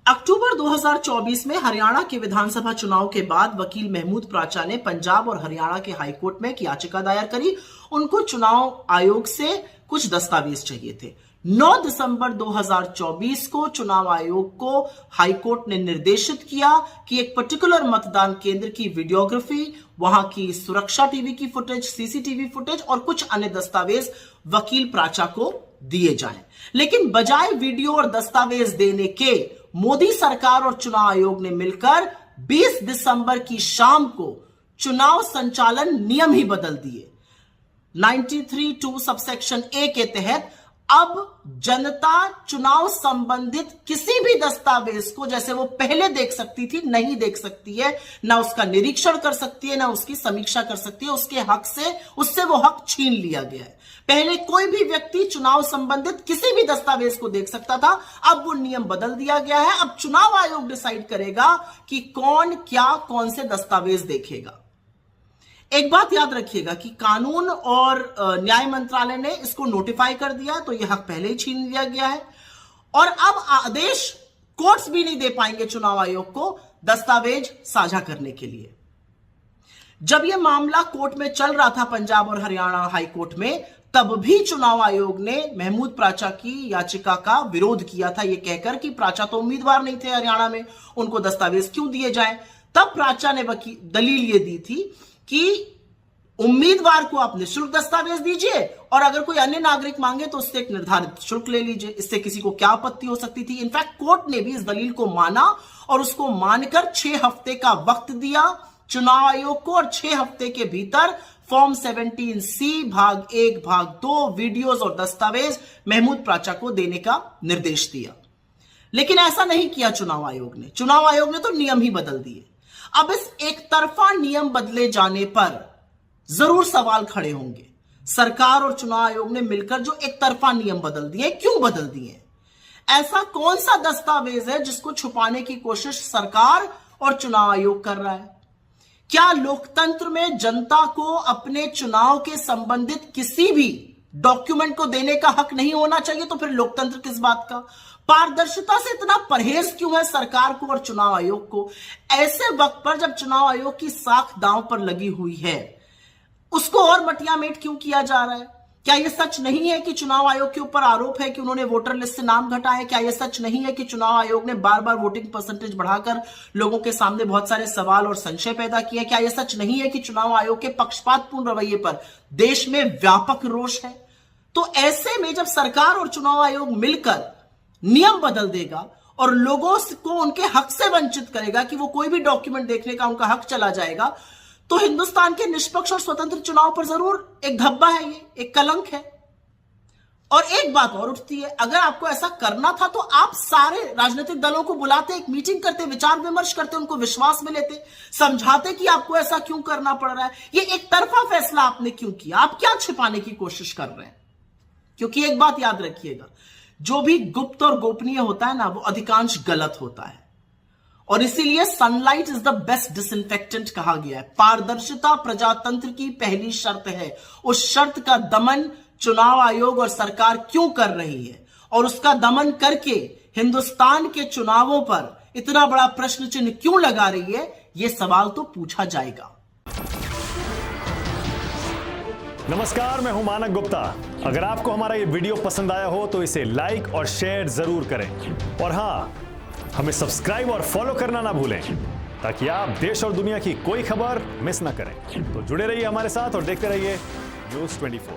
अक्टूबर 2024 में हरियाणा के विधानसभा चुनाव के बाद वकील महमूद प्राचा ने पंजाब और हरियाणा के हाईकोर्ट में एक याचिका दायर करी। उनको चुनाव आयोग से कुछ दस्तावेज चाहिए थे। 9 दिसंबर 2024 को चुनाव आयोग को हाईकोर्ट ने निर्देशित किया कि एक पर्टिकुलर मतदान केंद्र की वीडियोग्राफी, वहां की सुरक्षा टीवी की फुटेज, सीसीटीवी फुटेज और कुछ अन्य दस्तावेज वकील प्राचा को दिए जाएं। लेकिन बजाय वीडियो और दस्तावेज देने के मोदी सरकार और चुनाव आयोग ने मिलकर 20 दिसंबर की शाम को चुनाव संचालन नियम ही बदल दिए। 93(2) सबसेक्शन ए के तहत अब जनता चुनाव संबंधित किसी भी दस्तावेज को जैसे वो पहले देख सकती थी नहीं देख सकती है, ना उसका निरीक्षण कर सकती है, ना उसकी समीक्षा कर सकती है। उसके हक से उससे वो हक छीन लिया गया है। पहले कोई भी व्यक्ति चुनाव संबंधित किसी भी दस्तावेज को देख सकता था, अब वो नियम बदल दिया गया है। अब चुनाव आयोग डिसाइड करेगा कि कौन क्या कौन से दस्तावेज देखेगा। एक बात याद रखिएगा कि कानून और न्याय मंत्रालय ने इसको नोटिफाई कर दिया, तो यह हक पहले ही छीन लिया गया है और अब आदेश कोर्ट्स भी नहीं दे पाएंगे चुनाव आयोग को दस्तावेज साझा करने के लिए। जब यह मामला कोर्ट में चल रहा था पंजाब और हरियाणा हाई कोर्ट में, तब भी चुनाव आयोग ने महमूद प्राचा की याचिका का विरोध किया था, यह कहकर कि प्राचा तो उम्मीदवार नहीं थे हरियाणा में, उनको दस्तावेज क्यों दिए जाएं। तब प्राचा ने दलील यह दी थी कि उम्मीदवार को आप निःशुल्क दस्तावेज दीजिए और अगर कोई अन्य नागरिक मांगे तो उससे एक निर्धारित शुल्क ले लीजिए, इससे किसी को क्या आपत्ति हो सकती थी। इनफैक्ट कोर्ट ने भी इस दलील को माना और उसको मानकर 6 हफ्ते का वक्त दिया चुनाव आयोग को और 6 हफ्ते के भीतर फॉर्म 17C भाग 1 भाग 2 वीडियोज और दस्तावेज महमूद प्राचा को देने का निर्देश दिया। लेकिन ऐसा नहीं किया चुनाव आयोग ने। चुनाव आयोग ने तो नियम ही बदल दिए। अब इस एक तरफा नियम बदले जाने पर जरूर सवाल खड़े होंगे। सरकार और चुनाव आयोग ने मिलकर जो एक तरफा नियम बदल दिए, क्यों बदल दिए? ऐसा कौन सा दस्तावेज है जिसको छुपाने की कोशिश सरकार और चुनाव आयोग कर रहा है? क्या लोकतंत्र में जनता को अपने चुनाव के संबंधित किसी भी डॉक्यूमेंट को देने का हक नहीं होना चाहिए? तो फिर लोकतंत्र किस बात का? पारदर्शिता से इतना परहेज क्यों है सरकार को और चुनाव आयोग को? ऐसे वक्त पर जब चुनाव आयोग की साख दांव पर लगी हुई है, उसको और मटियामेट क्यों किया जा रहा है? क्या यह सच नहीं है कि चुनाव आयोग के ऊपर आरोप है कि उन्होंने वोटर लिस्ट से नाम घटाए? क्या यह सच नहीं है कि चुनाव आयोग ने बार बार वोटिंग परसेंटेज बढ़ाकर लोगों के सामने बहुत सारे सवाल और संशय पैदा किए? क्या यह सच नहीं है कि चुनाव आयोग के पक्षपातपूर्ण रवैये पर देश में व्यापक रोष है? तो ऐसे में जब सरकार और चुनाव आयोग मिलकर नियम बदल देगा और लोगों को उनके हक से वंचित करेगा कि वो कोई भी डॉक्यूमेंट देखने का उनका हक चला जाएगा, तो हिंदुस्तान के निष्पक्ष और स्वतंत्र चुनाव पर जरूर एक धब्बा है, ये एक कलंक है। और एक बात और उठती है, अगर आपको ऐसा करना था तो आप सारे राजनीतिक दलों को बुलाते, एक मीटिंग करते, विचार विमर्श करते, उनको विश्वास में लेते, समझाते कि आपको ऐसा क्यों करना पड़ रहा है। ये एक तरफा फैसला आपने क्यों किया? आप क्या छिपाने की कोशिश कर रहे हैं? क्योंकि एक बात याद रखिएगा, जो भी गुप्त और गोपनीय होता है ना, वो अधिकांश गलत होता है और इसीलिए sunlight is the best disinfectant कहा गया है। पारदर्शिता प्रजातंत्र की पहली शर्त है। उस शर्त का दमन चुनाव आयोग और सरकार क्यों कर रही है और उसका दमन करके हिंदुस्तान के चुनावों पर इतना बड़ा प्रश्न चिन्ह क्यों लगा रही है, यह सवाल तो पूछा जाएगा। नमस्कार, मैं हूं मानक गुप्ता। अगर आपको हमारा ये वीडियो पसंद आया हो तो इसे लाइक और शेयर जरूर करें और हां, हमें सब्सक्राइब और फॉलो करना ना भूलें ताकि आप देश और दुनिया की कोई खबर मिस ना करें। तो जुड़े रहिए हमारे साथ और देखते रहिए News 24।